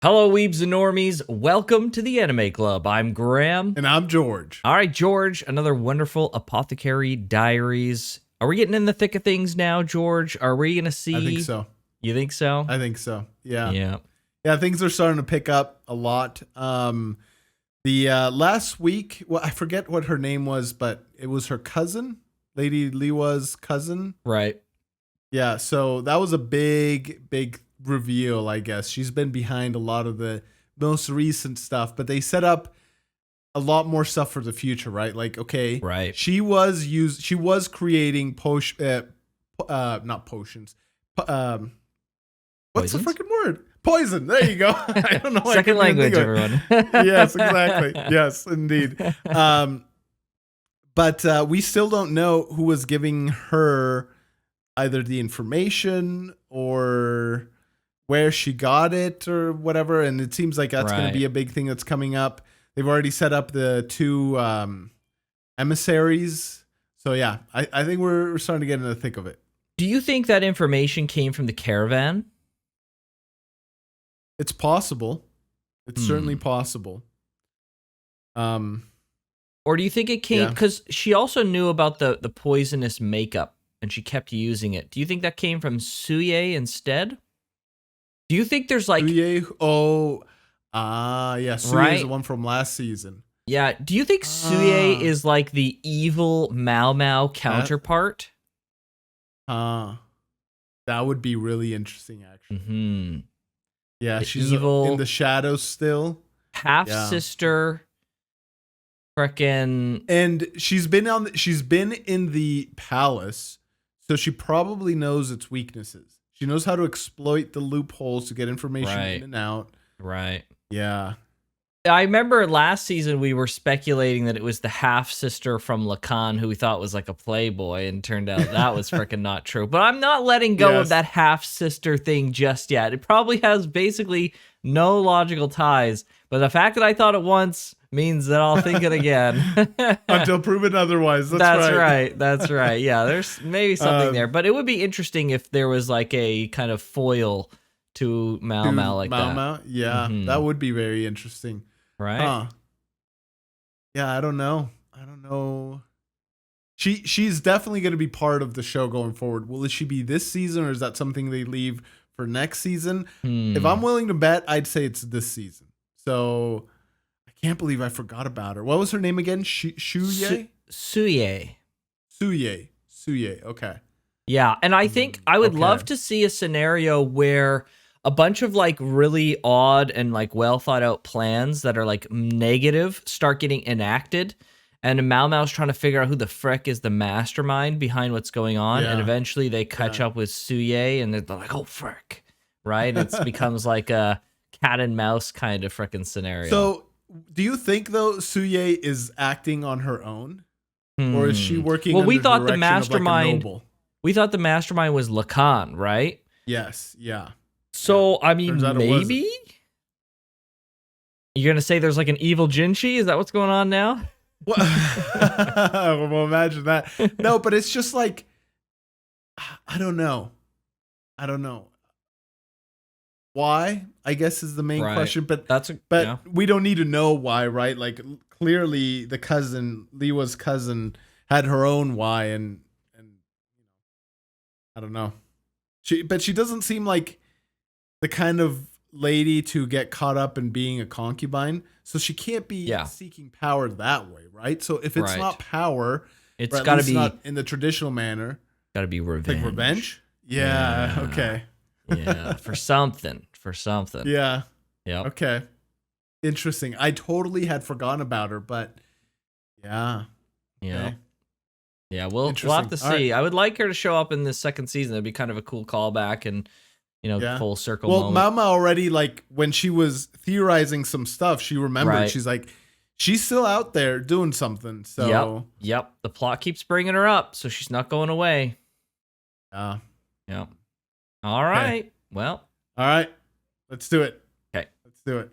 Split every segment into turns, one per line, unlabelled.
Hello, Weebs and Normies. Welcome to the Anime Club. I'm Graham.
And I'm George.
All right, George, another wonderful Apothecary Diaries. Are we getting in the thick of things now, George? Are we going to see?
I think so.
You think so?
I think so. Yeah.
Yeah.
Yeah, things are starting to pick up a lot. The last week, well, I forget what her name was, but it was her cousin, Lady Liwa's cousin.
Right.
Yeah, so that was a big reveal, I guess. She's been behind a lot of the most recent stuff, but they set up a lot more stuff for the future, right? Like, okay,
Right.
she was creating not potions. What's the
Poisons?
freaking word? Poison. There you go. I don't know.
Second language, everyone.
Yes, exactly. Yes, indeed. But we still don't know who was giving her either the information or where she got it or whatever. And it seems like that's going to be a big thing that's coming up. They've already set up the two emissaries. So yeah, I think we're starting to get in the thick of it.
Do you think that information came from the caravan?
It's possible. It's certainly possible.
Or do you think it came because she also knew about the poisonous makeup and she kept using it? Do you think that came from Suye instead? Do you think there's like
Suye? Oh, yeah. Suye is the one from last season.
Yeah. Do you think Suye is like the evil Maomao counterpart?
That would be really interesting, actually.
Mm-hmm.
Yeah, she's
evil
in the shadows still.
Half sister. Frickin'.
And she's been in the palace, so she probably knows its weaknesses. She knows how to exploit the loopholes to get information in and out.
Right.
Yeah.
I remember last season we were speculating that it was the half sister from Lacan who we thought was like a playboy, and turned out that was freaking not true. But I'm not letting go of that half sister thing just yet. It probably has basically no logical ties, but the fact that I thought it once means that I'll think it again.
Until proven otherwise. That's
right. That's right. Yeah, there's maybe something there. But it would be interesting if there was like a kind of foil to Maomao like that.
Yeah, that would be very interesting.
Right?
Yeah, I don't know. She's definitely going to be part of the show going forward. Will she be this season, or is that something they leave for next season? If I'm willing to bet, I'd say it's this season. So I can't believe I forgot about her. What was her name again? Suye? Suye. Okay.
Yeah, and I think I would love to see a scenario where a bunch of like really odd and like well thought out plans that are like negative start getting enacted, and Maomao's trying to figure out who the frick is the mastermind behind what's going on, and eventually they catch up with Suye and they're like, oh frick, right? It becomes like a cat and mouse kind of frickin' scenario.
So do you think though Suye is acting on her own, or is she working?
Well, we thought the
mastermind.
We thought the mastermind was Lacan, right?
Yes. Yeah.
So I mean, maybe you're gonna say there's like an evil Jinshi. Is that what's going on now?
Well, imagine that. No, but it's just like I don't know. Why, I guess, is the main question, but we don't need to know why, right? Like clearly the cousin, Liwa's cousin, had her own why, and I don't know. She doesn't seem like the kind of lady to get caught up in being a concubine, so she can't be seeking power that way, right? So if it's not power,
it's got to be
not in the traditional manner.
Got to be revenge.
Like revenge? Yeah. Okay.
Yeah, for something.
Yeah.
Yeah.
Okay. Interesting. I totally had forgotten about her, but yeah.
Yeah.
Okay.
Yeah, we'll have to see. Right. I would like her to show up in this second season. It'd be kind of a cool callback and full circle.
Well, Maomao already, like when she was theorizing some stuff, she remembered. Right. She's like, she's still out there doing something. So
yep. The plot keeps bringing her up, so she's not going away.
Yep.
All right.
Okay.
Well.
All right. Let's do it.
Okay.
Let's do it.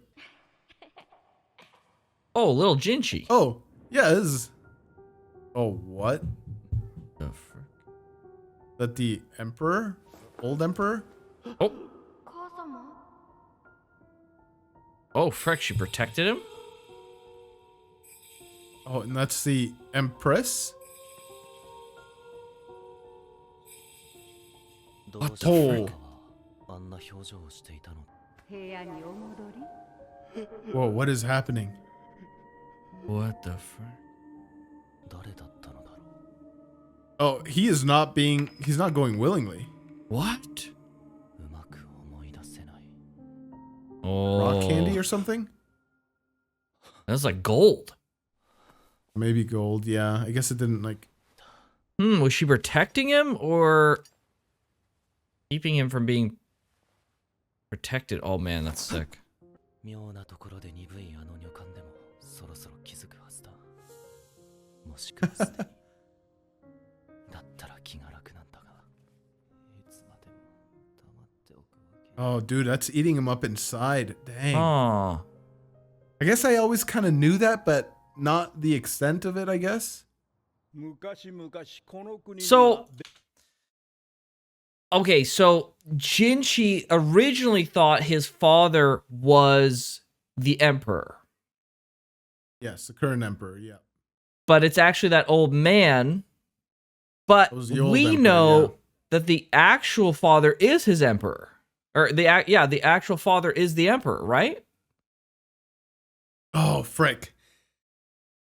Oh, little Jinshi.
Oh, yeah. This is. Oh, what?
The frick?
That the emperor, old emperor.
Oh. Oh, frick, she protected him?
Oh, and that's the Empress? Ato. Whoa, what is happening?
What the frick?
Oh, he's not going willingly.
What? Oh.
Rock candy or something?
That's like gold.
Maybe gold, yeah. I guess it didn't like...
Was she protecting him or keeping him from being protected? Oh man, that's sick.
Oh, dude, that's eating him up inside. Dang.
Oh.
I guess I always kind of knew that, but not the extent of it, I guess.
So, okay, so Jinshi originally thought his father was the emperor.
Yes, the current emperor, yeah.
But it's actually that old man. But we know that the actual father is his emperor. Or the actual father is the emperor, right?
Oh, frick.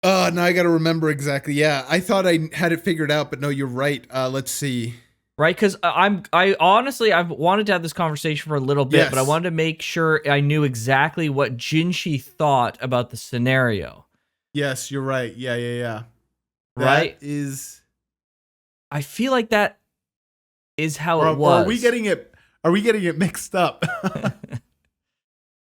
Now I got to remember exactly. Yeah, I thought I had it figured out, but no, you're right. Let's see.
Right, because I honestly, I've wanted to have this conversation for a little bit, but I wanted to make sure I knew exactly what Jinshi thought about the scenario.
Yes, you're right. Yeah.
Right?
That is...
I feel like that is how it was.
Or are we getting it mixed up?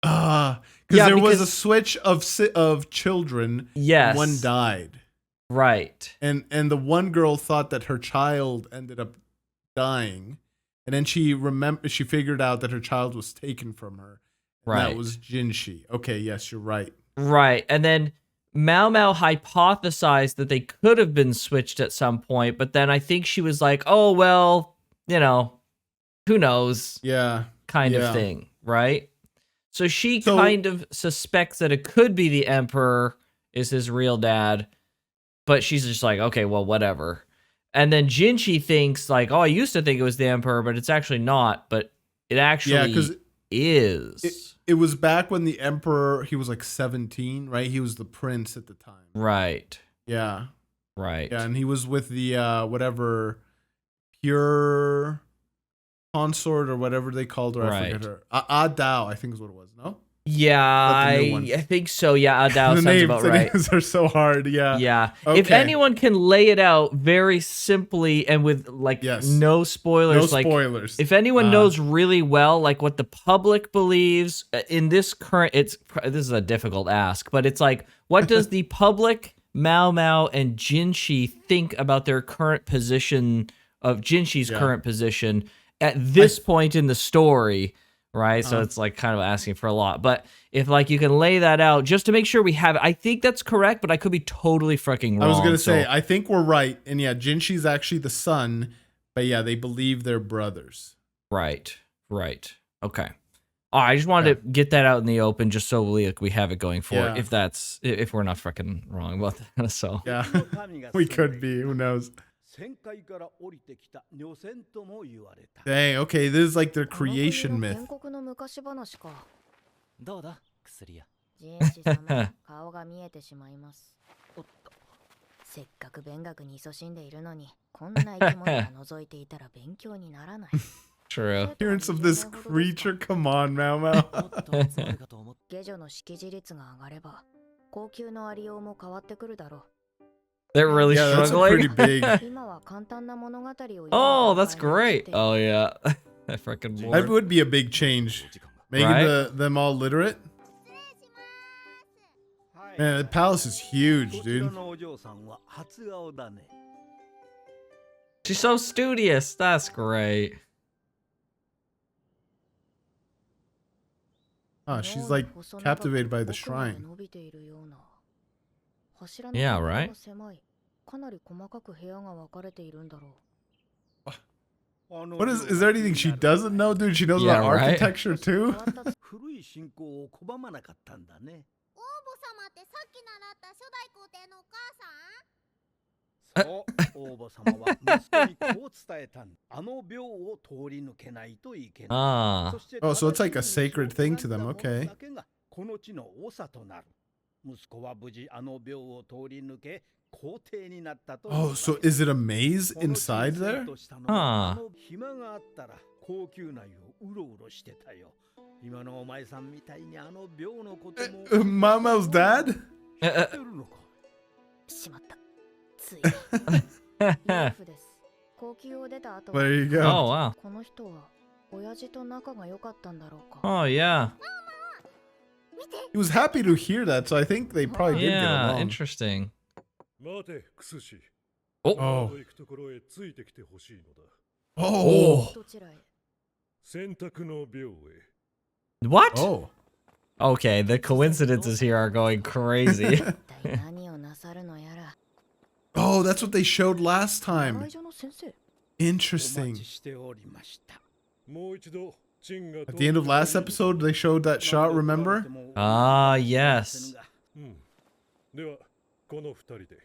Because there was a switch of children.
Yes.
One died.
Right.
And the one girl thought that her child ended up dying, and then she figured out that her child was taken from her. And
right.
That was Jinshi. Okay, yes, you're right.
Right. And then Maomao hypothesized that they could have been switched at some point, but then I think she was like, "Oh, well, who knows?"
Yeah.
Kind of thing, right? So she kind of suspects that it could be the Emperor is his real dad, but she's just like, okay, well, whatever. And then Jinshi thinks like, oh, I used to think it was the Emperor, but it's actually not, but it actually is.
It was back when the Emperor, he was like 17, right? He was the prince at the time.
Right.
Yeah.
Right.
Yeah, and he was with the whatever pure consort or whatever they called her. I forget her. Dao, I think is what it was. No.
Yeah, I think so. Yeah, Dao sounds about right.
The names are so hard. Yeah.
Yeah.
Okay.
If anyone can lay it out very simply and with like no spoilers,
spoilers.
If anyone knows really well, like what the public believes in this current, this is a difficult ask, but it's like, what does the public, Maomao, and Jinshi think about their current position of Jinshi's current position at this point in the story? Right, so it's like kind of asking for a lot. But if like you can lay that out just to make sure we have it, I think that's correct, but I could be totally fucking wrong.
I was gonna say I think we're right, and yeah, Jinshi's actually the son, but yeah, they believe they're brothers.
Right. Okay. I just wanted to get that out in the open, just so we have it going forward. If we're not fucking wrong about that, so
yeah, we could be. Who knows? Dang, okay, this is like their creation myth.
True.
Appearance of this creature, come on, Maomao.
They're really struggling.
That's pretty big.
Oh, that's great. Oh yeah, that freaking board.
That would be a big change. Making them all literate. Man, the palace is huge, dude.
She's so studious. That's great.
Oh, she's like captivated by the shrine.
Yeah, right?
What is there anything she doesn't know, dude? She knows
Yeah,
about
right?
architecture too?
古い信仰を拒まなかったんだね。
王母様ってさっき習った初代皇帝のお母さん？
そう、王母様は息子にこう伝えたんだ。あの廟を通り抜けないといけない。
Ah.
そして
Oh, so it's like a sacred thing to them. Okay.
だけがこの地の長となる。息子は無事あの廟を通り抜け皇帝になったと。
Oh, so is it a maze inside there?
あ
の暇があったら高級内をうろうろしてたよ。今のお前さんみたいにあの廟のことも。
Maomao's dad?
知ってるのか。
しまった。つい。夫婦です。高級を出た後。
There you go.
Oh, wow.
この人は親父と仲が良かったんだろうか。
Oh, yeah.
He was happy to hear that, so I think they probably did get
Yeah,
along.
interesting.
待て、クスシ。
Oh.
お
行くところへついてきてほしいのだ。
Oh.
どちらへ？
選択の廟へ。
What?
Oh.
Okay, the coincidences here are going crazy.
一体何をなさるのやら。
Oh, that's what they showed last time.
会場の先生。
お
Interesting.
待ちしておりました。
もう一度、チンが
At the end of last episode, they showed that shot, remember?
Ah, yes.
うん。では、この二人で。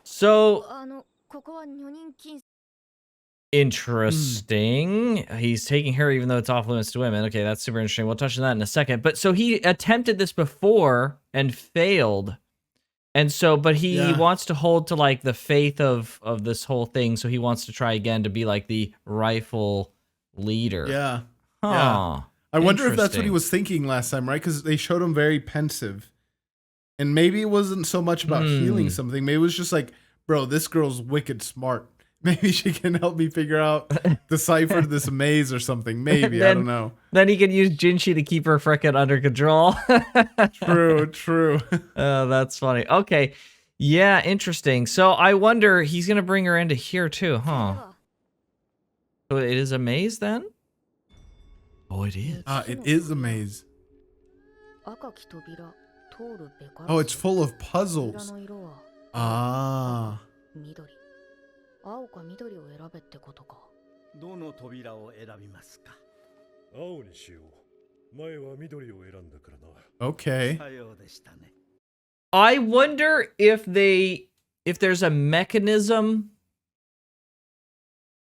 So
ここは女人禁。
interesting. He's taking her even though it's off limits to women. Okay, that's super interesting. We'll touch on that in a second. But so he attempted this before and failed. And so, but he
Yeah.
wants to hold to like the faith of this whole thing. So he wants to try again to be like the rightful leader.
Yeah.
Huh.
Yeah. I wonder if that's what he
Interesting.
was thinking last time, right? Because they showed him very pensive. And maybe it wasn't so much about healing something. Maybe it was just like, bro, this girl's wicked smart. Maybe she can help me figure out, decipher this maze or something. Maybe, I don't know.
Then he can use Jinshi to keep her frickin' under control.
True, true.
Oh, that's funny. Okay. Yeah, interesting. So I wonder, he's going to bring her into here too, huh? So it is a maze then? Oh, it is.
It is a maze.
赤き扉通るべからず。
Oh, it's full of
扉
puzzles.
の色は
Ah.
緑。青か緑を選べってことか。
どの扉を選びますか。
青にしよう。前は緑を選んだからな。
Okay.
さようでしたね。
I wonder if there's a mechanism.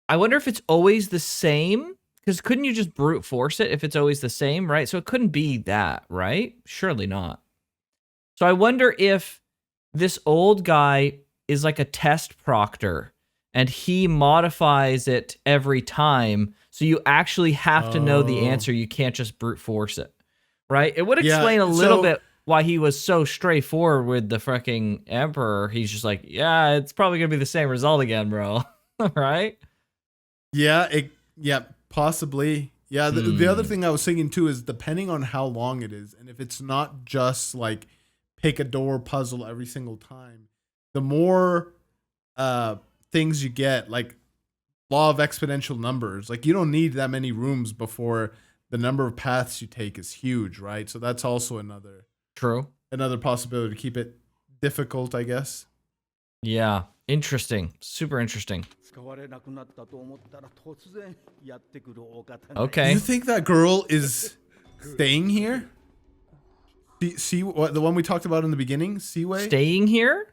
I wonder if it's always the same. Because couldn't you just brute force it if it's always the same, right? So it couldn't be that, right? Surely not. So I wonder if this old guy is like a test proctor and he modifies it every time. So you actually have to know the answer. You can't just brute force it, right? It would explain a little bit why he was so straightforward with the freaking emperor. He's just like, yeah, it's probably going to be the same result again, bro. Right?
Yeah, possibly. Yeah, the other thing I was thinking too is depending on how long it is, and if it's not just like pick a door puzzle every single time, the more things you get, like law of exponential numbers, like you don't need that many rooms before the number of paths you take is huge, right? So that's also another possibility to keep it difficult, I guess.
Yeah, interesting. Super interesting.
使われなくなったと思ったら突然やってくるお方。
Okay.
You think that girl is staying here? See what the one we talked about in the beginning? Seaway?
Staying here?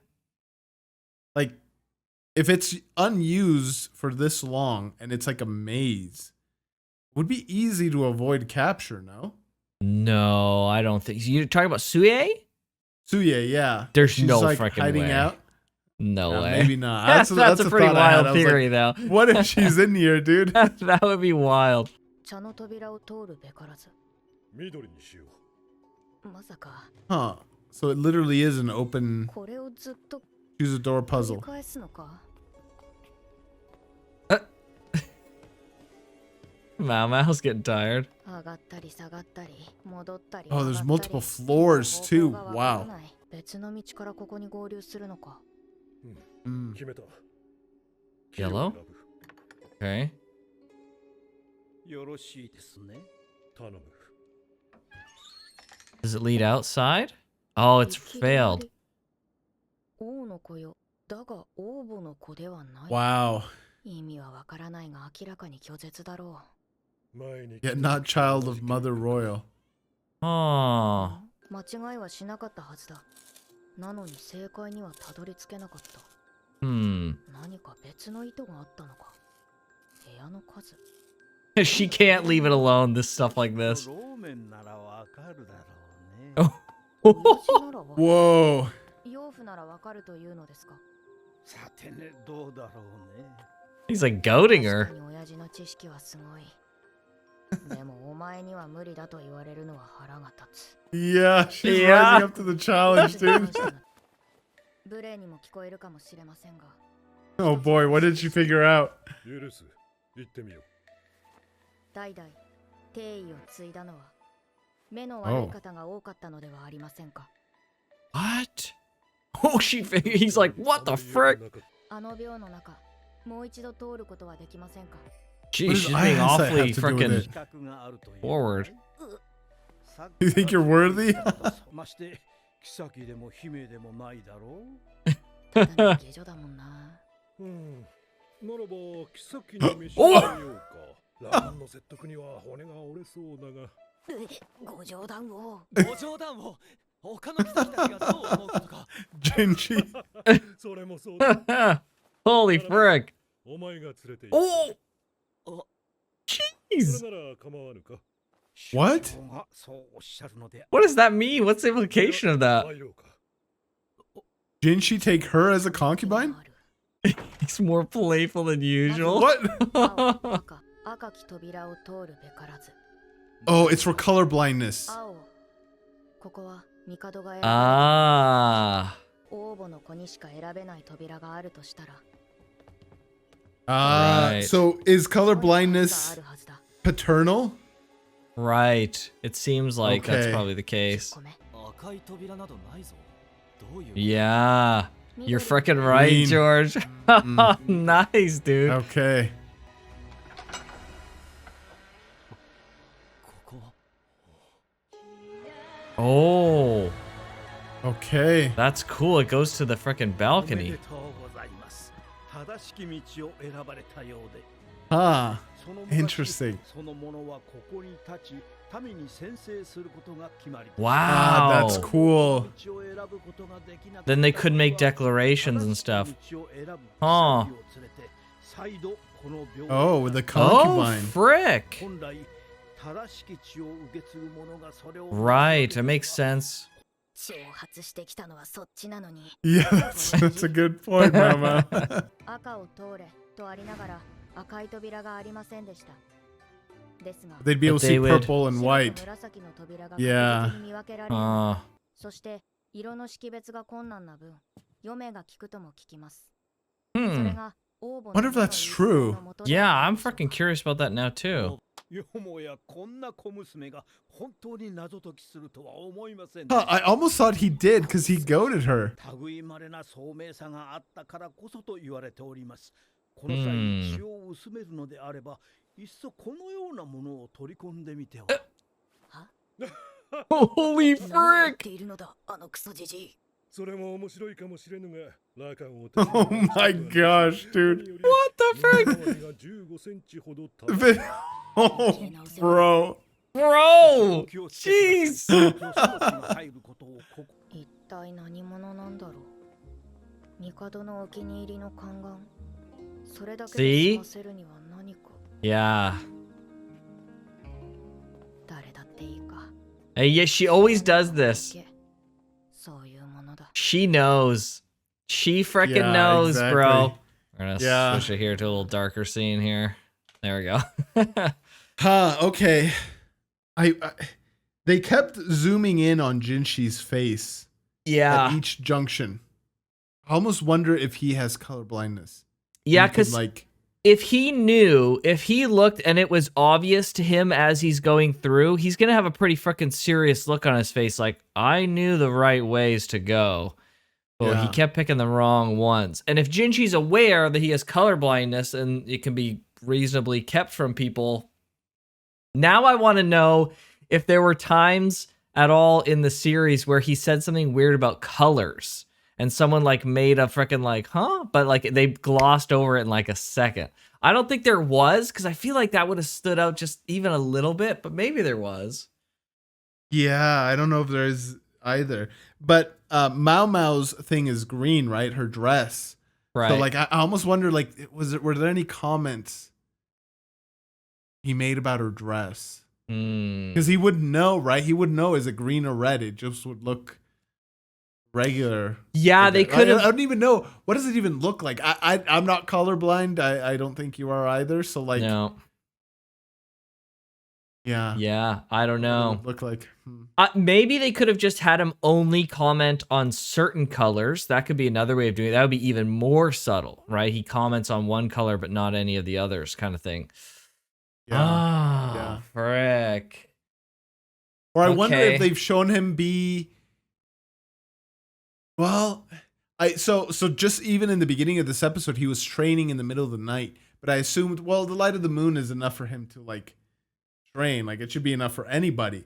Like, if it's unused for this long and it's like a maze, it would be easy to avoid capture, no?
No, I don't think. You're talking about Suye?
Suye, yeah.
There's
She's
no
like
freaking
hiding
way.
out.
No way.
Maybe not.
That's a pretty
thought I had.
wild
I was
theory,
like,
though.
what if she's in here, dude?
That would be wild.
茶の扉を通るべからず。
緑にしよ
まさか。
Huh. So it literally is an open
これをずっと
choose a door
繰
puzzle.
り返すのか。
Maomao's getting tired.
上がったり下がったり戻ったり。
Oh, there's multiple floors too.
方向がわから
Wow.
ない。別の道からここに合流するのか。
う。
Mm.
決めた。
Yellow? Okay.
よろしいですね。
頼む。
Does it lead outside? Oh, it's failed.
王の子よ。だが王母の子ではない。
Wow.
意味はわからないが明らかに拒絶だろ
Yet not child of Mother Royal.
Oh.
う。間違いはしなかったはずだ。なのに正解にはたどり着けなかった。
Hmm.
何か別の意図があったのか。部屋の数。
She can't leave it alone, this stuff like this.
ローメンならわかるだろうね。
Oh.
親父ならわ
Whoa.
養父ならわかるというのですか。
さてね、どうだろうね。
He's like goading
確
her.
かに親父の知識はすごい。でもお前には無理だと言われるのは腹が立つ。
Yeah, she's
Yeah.
rising up to the challenge, dude.
無礼にも聞こえるかもしれませんが。
Oh boy, what did she figure out?
許す。行ってみよう。
代々帝位を継いだのは目の悪い方が多かったのではありませんか。
What? Oh, he's like, what the frick?
あの病の中、もう一度通ることはできませんか。
Jeez,
What
she's
does
being
eyesight
awfully
have to do with
freaking
it?
資格があるという
forward.
You think you're worthy?
まして妃でも姫でもないだろ
ただの下女だもんな。
うん。ならば、妃に召し上がようか。ランの説得には骨が折れそうだが。
ご冗談を。
ご冗談を他の妃たちがどう思うことか。
Jinshi.
それもそうだ。
Holy frick.
お前が連れて行く。
Oh,
そ
jeez.
れなら構わぬか。
What?
首相がそうおっしゃるので
What does that mean? What's the implication of that?
参ろうか。
Didn't she take her as a concubine?
He's more playful than usual.
What?
青、赤、赤き扉を通るべからず。
Oh, it's for color blindness.
青。ここは帝が選ぶ
Ah.
王母の子にしか選べない扉があるとしたら。
Ah,
Right.
so is color
あ
blindness
るはずだ。
paternal?
Right. It seems like that's
Okay.
probably the case.
ごめん。
赤い扉などないぞ。どういう。
Yeah. You're
緑
freaking right,
Green.
George. Nice, dude.
Okay.
ここは。
Oh.
Okay.
That's cool. It goes to the freaking
おめで
balcony.
とうございます正しき道を選ばれたようで
Huh.
その昔
Interesting.
その者はここに立ち民に宣誓することが決まり
Ah,
Wow.
that's cool.
Then they could make declarations and stuff. Huh.
Oh, with the
Oh,
concubine.
frick. Right. It makes sense.
挑発してきたのはそっちなのに。
Yeah, that's a good point, Mama.
赤を通れとありながら赤い扉がありませんでした。ですが、
They'd be able to
But
see
they would-
purple and
白
white.
と紫の扉が
Yeah.
確実に見分けられる。
Uh,
そして色の識別が困難な分、余命が効くとも聞きます。そ
hmm.
れが王母
Wonder if that's true.
Yeah, I'm freaking curious about that now too.
よもやこんな小娘が本当に謎解きするとは思いません
Huh, I almost thought he did because he goaded her.
類まれな聡明さがあったからこそと言われておりますこの際血を薄めるのであればいっそこのようなものを取り込んでみては
Holy
何を言っ
frick.
ているのだ、あのクソじじい。
それも面白いかもしれぬが、ラカンを
Oh my gosh, dude.
What the frick?
が15センチほど
Oh, bro.
Bro. Jeez.
一体何者なんだろう。帝のお気に入りの宦官。それだけで
See?
済ませるには何か。
Yeah.
誰だっていいか。
Hey, yeah, she always does this.
そういうものだ。
She knows. She freaking
Yeah,
knows, bro.
exactly.
We're gonna
Yeah.
switch it here to a little darker scene here. There we go.
Huh, okay. They kept zooming in on Jinshi's face at
Yeah.
each junction. I almost wonder if he has color blindness.
Yeah,
He could,
because
like,
if he knew, if he looked and it was obvious to him as he's going through, he's gonna have a pretty freaking serious look on his face, like, I knew the right ways to go. But he
Yeah.
kept picking the wrong ones. And if Jinshi's aware that he has color blindness and it can be reasonably kept from people, now I want to know if there were times at all in the series where he said something weird about colors. and someone like made a freaking like, huh? But like they glossed over it in like a second. I don't think there was, because I feel like that would have stood out just even a little bit, but maybe there was.
Yeah, I don't know if there is either. But Maomao's thing is green, right? Her dress.
Right.
So like I almost wonder, like, were there any comments he made about her dress? Because he wouldn't know, right? He wouldn't know, is it green or red? It just would look regular.
Yeah, they could have.
I don't even know. What does it even look like? I'm not colorblind. I don't think you are either. So like,
No.
yeah,
I don't know.
Look like
maybe they could have just had him only comment on certain colors. That could be another way of doing it. That would be even more subtle, right? He comments on one color but not any of the others, kind of thing.
Yeah.
Frick.
Or I wonder if they've shown him be. Well, so just even in the beginning of this episode, he was training in the middle of the night. But I assumed, well, the light of the moon is enough for him to like train. Like it should be enough for anybody.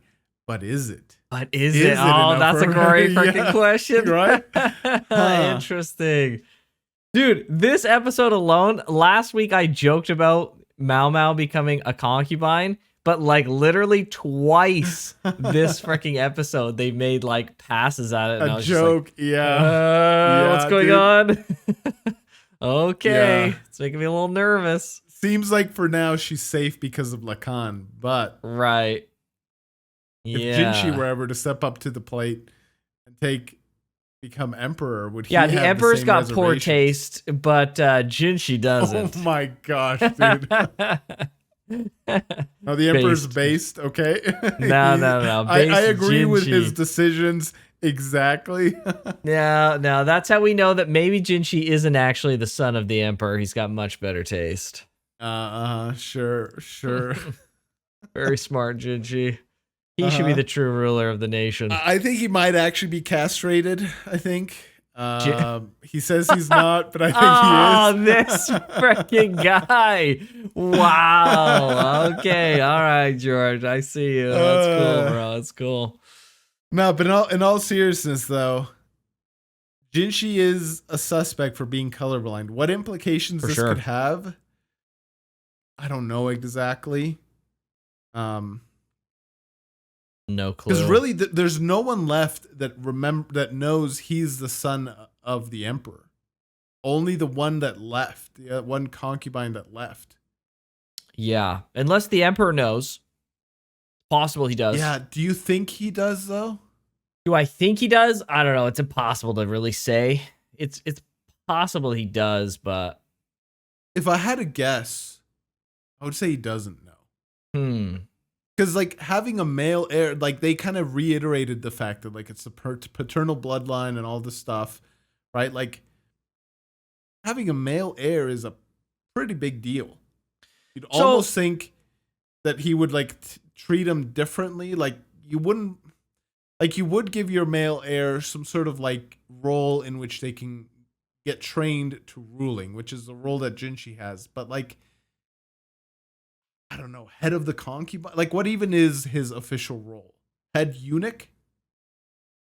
But is it?
But is it? Oh, that's a great freaking question.
Right?
Interesting. Dude, this episode alone, last week I joked about Maomao becoming a concubine, but like literally twice this freaking episode, they made like passes at it. And I was
joke.
Just like, what's going on? Okay. It's making me a little nervous.
Seems like for now she's safe because of Lacan, but
right.
If Jinshi were ever to step up to the plate and become emperor, would he?
Yeah, the
have
emperor's
the
got poor taste, but Jinshi doesn't.
Oh my gosh, dude! No, the emperor's based. Okay.
No.
I agree
Jinshi.
with his decisions exactly.
No, that's how we know that maybe Jinshi isn't actually the son of the emperor. He's got much better taste.
Sure.
Very smart, Jinshi. He should be the true ruler of the nation.
I think he might actually be castrated. I think. He says he's not, but I think
he is. Oh, this freaking guy. Wow. Okay. All right, George. I see you. That's cool, bro. That's cool.
No, but in all seriousness, though, Jinshi is a suspect for being colorblind. What implications this could have, I don't know exactly.
No clue.
Because really, there's no one left that knows he's the son of the emperor. Only the one that left, the one concubine that left.
Yeah, unless the emperor knows. Possible he does.
Yeah, do you think he does though?
Do I think he does? I don't know. It's impossible to really say. It's possible he does, but
if I had to guess, I would say he doesn't know. Because, like, having a male heir, like, they kind of reiterated the fact that, like, it's the paternal bloodline and all this stuff, right? Like, having a male heir is a pretty big deal. You'd almost think that he would, like, treat him differently. Like, you wouldn't, like, you would give your male heir some sort of, like, role in which they can get trained to ruling, which is the role that Jinshi has. But, like, I don't know, head of the concubine? Like, what even is his official role? Head eunuch?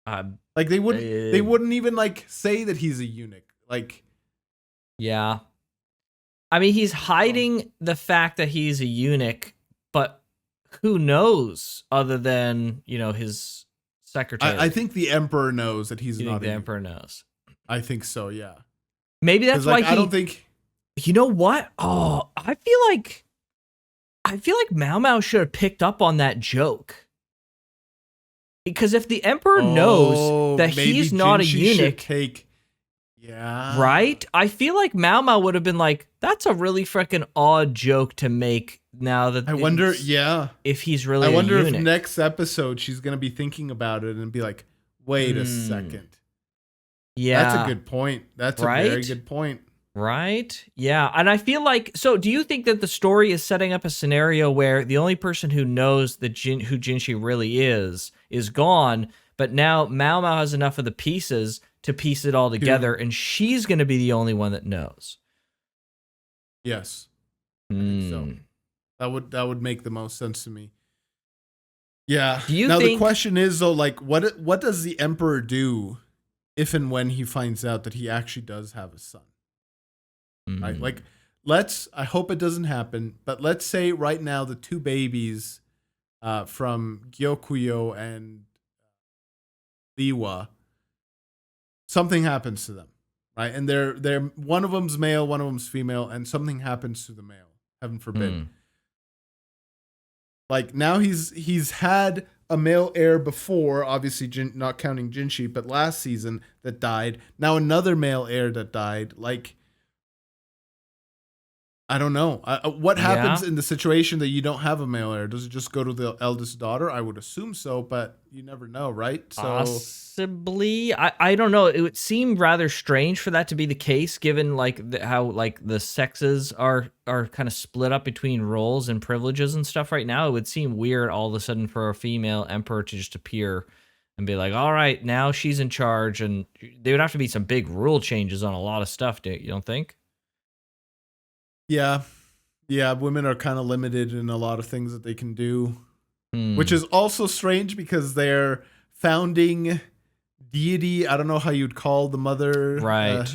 Like, they wouldn't even, like, say that he's a eunuch. Like,
yeah. I mean, he's hiding the fact that he's a eunuch, but who knows other than, his secretary?
I think the emperor knows that he's not.
The emperor knows.
I think so, yeah.
Maybe that's why
I don't think.
You know what? Oh, I feel like Maomao should have picked up on that joke. Because if the emperor knows that he's not a eunuch, right? I feel like Maomao would have been like, "That's a really freaking odd joke to make." Now that
I wonder,
if he's really.
I wonder
a eunuch.
if next episode she's gonna be thinking about it and be like, "Wait a second."
Yeah,
that's a good point. That's a very good point.
Right? Yeah. And I feel like, so do you think that the story is setting up a scenario where the only person who knows who Jinshi really is gone, but now Maomao has enough of the pieces to piece it all together, and she's going to be the only one that knows?
Yes. I think so. That would make the most sense to me. Yeah.
Do you
now
think,
the question is though, like, what does the emperor do if and when he finds out that he actually does have a son. Right?
Mm.
Like, I hope it doesn't happen, but let's say right now the two babies from Gyokuyo and Liwa, something happens to them, right? And they're one of them's male, one of them's female, and something happens to the male. Heaven forbid.
Mm.
Like now he's had a male heir before, obviously not counting Jinshi, but last season that died. Now another male heir that died. Like, I don't know. What happens in the situation that you don't have a male heir? Does it just go to the eldest daughter? I would assume so, but you never know, right? So
possibly. I don't know. It would seem rather strange for that to be the case, given like how like the sexes are kind of split up between roles and privileges and stuff right now. It would seem weird all of a sudden for a female emperor to just appear and be like, all right, now she's in charge. And there would have to be some big rule changes on a lot of stuff, you don't think?
yeah, women are kind of limited in a lot of things that they can do, which is also strange because they're founding deity. I don't know how you'd call the mother.
Right.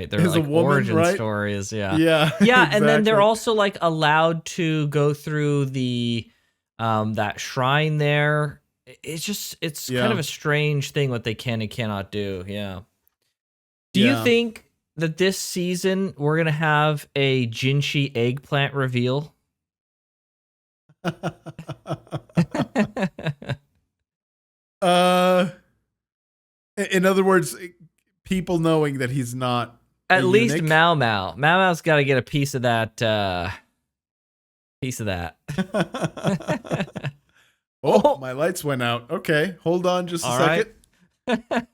Their
is
like
a woman,
origin
right?
stories. Yeah.
Yeah.
And then they're
exactly.
also like allowed to go through the that shrine there. It's kind of a strange thing what they can and cannot do. Yeah. Do you think that this season we're gonna have a Jinshi eggplant reveal?
In other words, people knowing that he's not
At least
eunuch.
Maomao. Maomao's got to get a piece of that. Piece of that.
Oh, my lights went out. Okay, hold on just a
All
second.
right.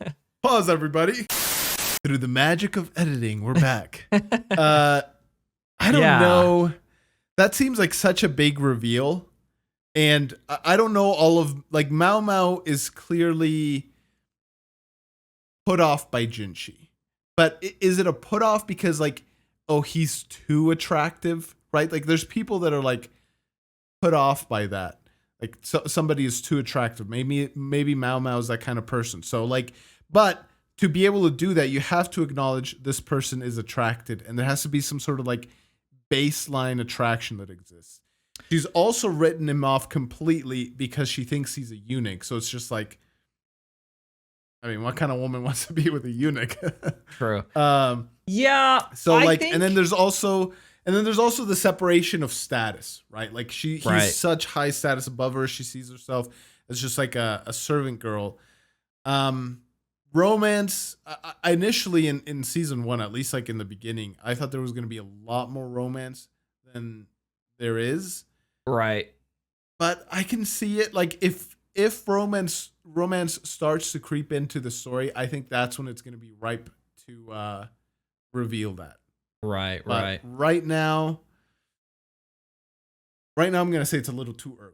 Pause, everybody. Through the magic of editing, we're back. I don't know. That seems like such a big reveal. And I don't know all of, like, Maomao is clearly put off by Jinshi. But is it a put off because, like, oh, he's too attractive, right? Like, there's people that are, like, put off by that. Like, somebody is too attractive. Maybe Maomao is that kind of person. So, like, but to be able to do that, you have to acknowledge this person is attracted. And there has to be some sort of, like, baseline attraction that exists. She's also written him off completely because she thinks he's a eunuch. So it's just like, I mean, what kind of woman wants to be with a eunuch?
True.
Yeah. So and then there's also the separation of status, right? Like he's such high status above her. She sees herself as just like a servant girl. Romance. I initially in season 1, at least like in the beginning, I thought there was going to be a lot more romance than there is.
Right.
But I can see it. Like if romance starts to creep into the story, I think that's when it's going to be ripe to reveal that.
Right.
Right now I'm going to say it's a little too early.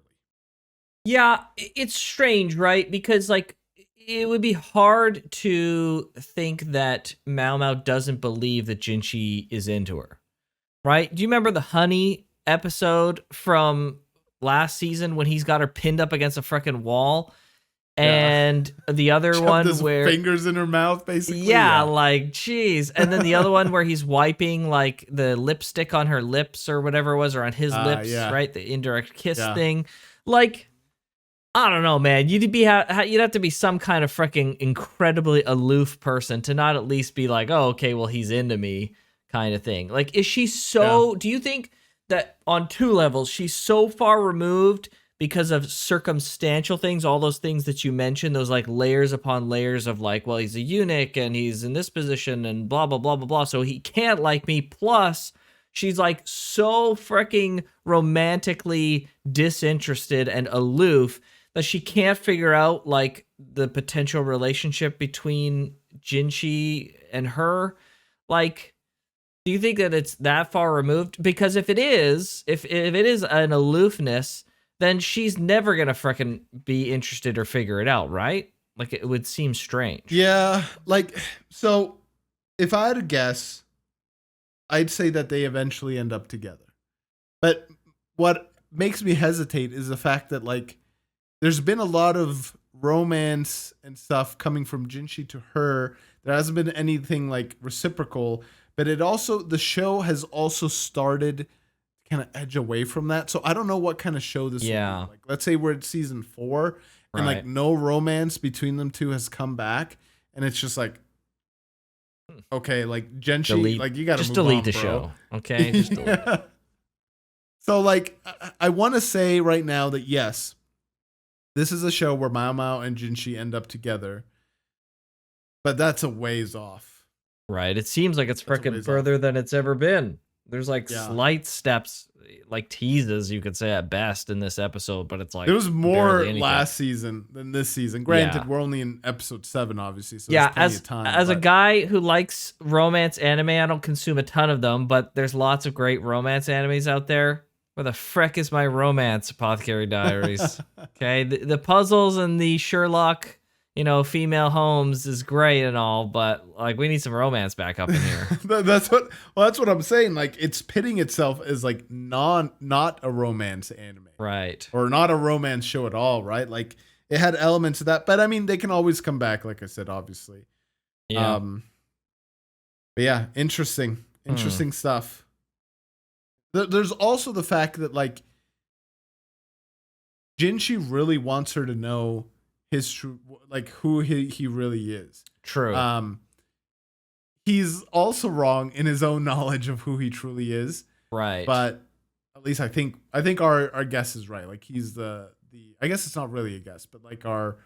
Yeah, it's strange, right? Because like it would be hard to think that Maomao doesn't believe that Jinshi is into her. Right? Do you remember the honey episode from last season when he's got her pinned up against a freaking wall? And the other one where
fingers in her mouth, basically.
Yeah, like, geez. And then the other one where he's wiping like the lipstick on her lips or whatever it was, or on his lips, right? The indirect kiss thing. Like, I don't know, man. You'd have to be some kind of freaking incredibly aloof person to not at least be like, oh, okay, well, he's into me, kind of thing. Like, is she so? Do you think that on two levels she's so far removed because of circumstantial things, all those things that you mentioned, those like layers upon layers of like, well, he's a eunuch and he's in this position and blah, blah, blah, blah, blah. So he can't like me. Plus she's like so freaking romantically disinterested and aloof that she can't figure out like the potential relationship between Jinshi and her. Like, do you think that it's that far removed? Because if it is, if it is an aloofness, then she's never gonna freaking be interested or figure it out, right? Like, it would seem strange.
Yeah, like, so if I had to guess, I'd say that they eventually end up together. But what makes me hesitate is the fact that, like, there's been a lot of romance and stuff coming from Jinshi to her There hasn't been anything like reciprocal, but the show has also started to kind of edge away from that. So I don't know what kind of show this will be. Like, let's say we're at season 4 and like no romance between them two has come back, and it's just like, okay, like Jinshi, like you got to
just
move
delete
on,
the
bro.
show, okay? Just delete it.
So like, I want to say right now that yes, this is a show where Maomao and Jinshi end up together, but that's a ways off.
Right. It seems like it's freaking further than it's ever been. There's like slight steps, like teases, you could say at best in this episode, but it's like
there was more last season than this season. Granted, we're only in episode 7, obviously. So there's plenty of time,
as a guy who likes romance anime, I don't consume a ton of them, but there's lots of great romance animes out there. Where the frick is my romance, Apothecary Diaries? Okay, the puzzles and the Sherlock, female Holmes is great and all, but like we need some romance back up in here.
that's what I'm saying. Like it's pitting itself as like not a romance anime,
right?
Or not a romance show at all, right? Like it had elements of that, but I mean they can always come back, like I said, obviously.
Yeah.
But yeah, interesting stuff. There's also the fact that like Jinshi really wants her to know his true, like who he really is.
True.
He's also wrong in his own knowledge of who he truly is.
Right.
But at least I think our guess is right. Like he's the I guess it's not really a guess, but like our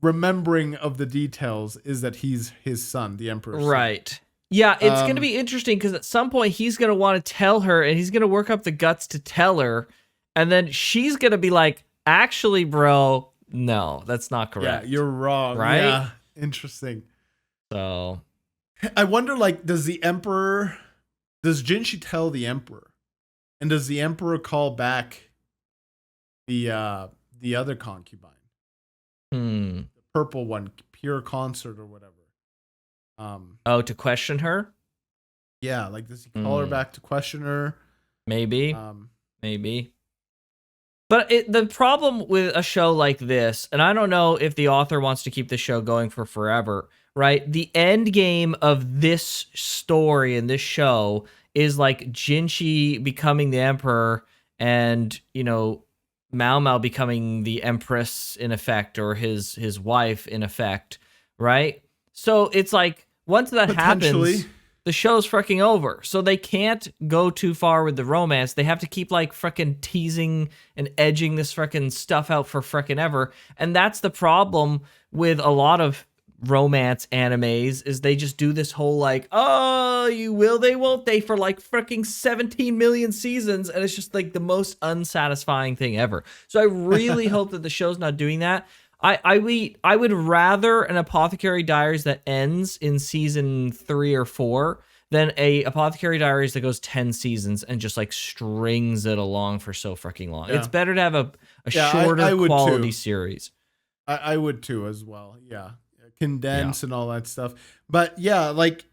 remembering of the details is that he's his son, the Emperor's
right.
son.
Yeah, it's going to be interesting because at some point he's going to want to tell her and he's going to work up the guts to tell her. And then she's going to be like, actually, bro, no, that's not correct.
Yeah, you're wrong.
Right?
Yeah, interesting.
So
I wonder, like, does Jinshi tell the Emperor? And does the Emperor call back the other concubine? The purple one, Pure Consort or whatever.
To question her?
Yeah, like does he call her back to question her?
Maybe. Maybe. But the problem with a show like this, and I don't know if the author wants to keep the show going for forever, right? The end game of this story and this show is like Jinshi becoming the emperor and, Maomao becoming the empress in effect, or his wife in effect, right? So it's like once that happens, the show's freaking over. So they can't go too far with the romance. They have to keep like freaking teasing and edging this freaking stuff out for freaking ever. And that's the problem with a lot of romance animes, is they just do this whole like, oh, you will, they won't they, for like freaking 17 million seasons. And it's just like the most unsatisfying thing ever. So I really hope that the show's not doing that. I would rather an Apothecary Diaries that ends in season 3 or 4 than a Apothecary Diaries that goes 10 seasons and just like strings it along for so freaking long. Yeah. It's better to have a shorter quality series.
I would too as well. Yeah. Condense and all that stuff. But yeah, like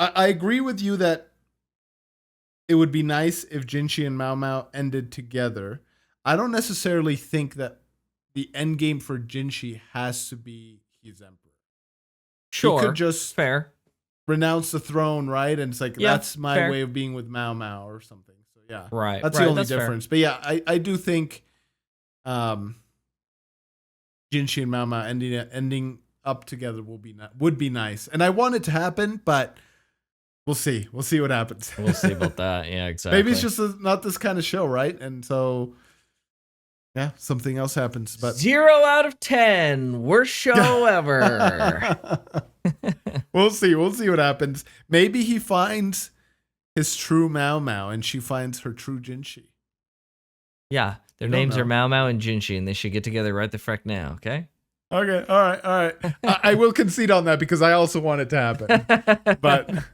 I agree with you that it would be nice if Jinshi and Maomao ended together. I don't necessarily think that the end game for Jinshi has to be he's emperor.
Sure.
He could just renounce the throne, right? And it's like, that's my way of being with Maomao or something. So yeah.
Right.
That's the only difference. Fair. But yeah, I do think Jinshi and Maomao ending up together would be nice. And I want it to happen, but we'll see. We'll see what happens.
We'll see about that. Yeah, exactly.
Maybe it's just not this kind of show, right? And so yeah, something else happens. But
0 out of 10, worst show ever.
We'll see. We'll see what happens. Maybe he finds his true Maomao and she finds her true Jinshi.
Yeah, their names are Maomao and Jinshi, and they should get together right the frick now, okay?
Okay, all right. I will concede on that because I also want it to happen. But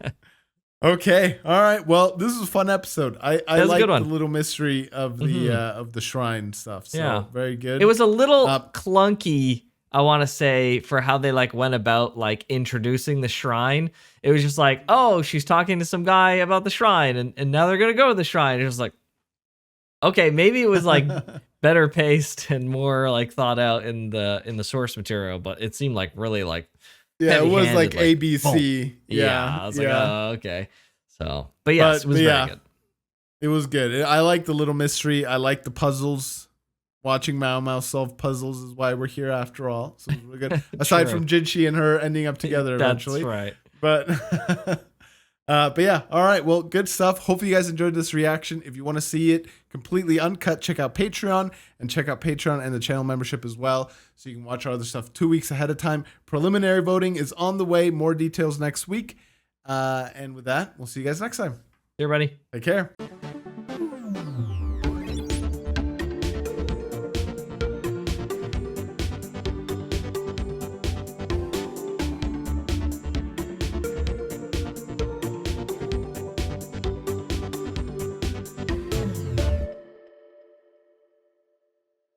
okay, all right. Well, this is a fun episode. I like the little mystery of the shrine stuff. So very good.
It was a little clunky, I want to say, for how they like went about like introducing the shrine. It was just like, oh, she's talking to some guy about the shrine, and now they're gonna go to the shrine. It was like, okay, maybe it was like better paced and more like thought out in the source material, but it seemed like really like
Yeah, it was like
heavy-handed,
ABC.
boom.
Yeah,
I was like, oh, okay. So, but yes, it was very good.
It was good. I like the little mystery. I like the puzzles. Watching Maomao solve puzzles is why we're here after all. So it was really good. Aside from Jinshi and her ending up together eventually.
That's right.
But yeah, all right. Well, good stuff. Hopefully you guys enjoyed this reaction. If you want to see it completely uncut, check out Patreon and the channel membership as well. So you can watch our other stuff 2 weeks ahead of time. Preliminary voting is on the way. More details next week. And with that, we'll see you guys next time.
Hey, everybody.
Take care.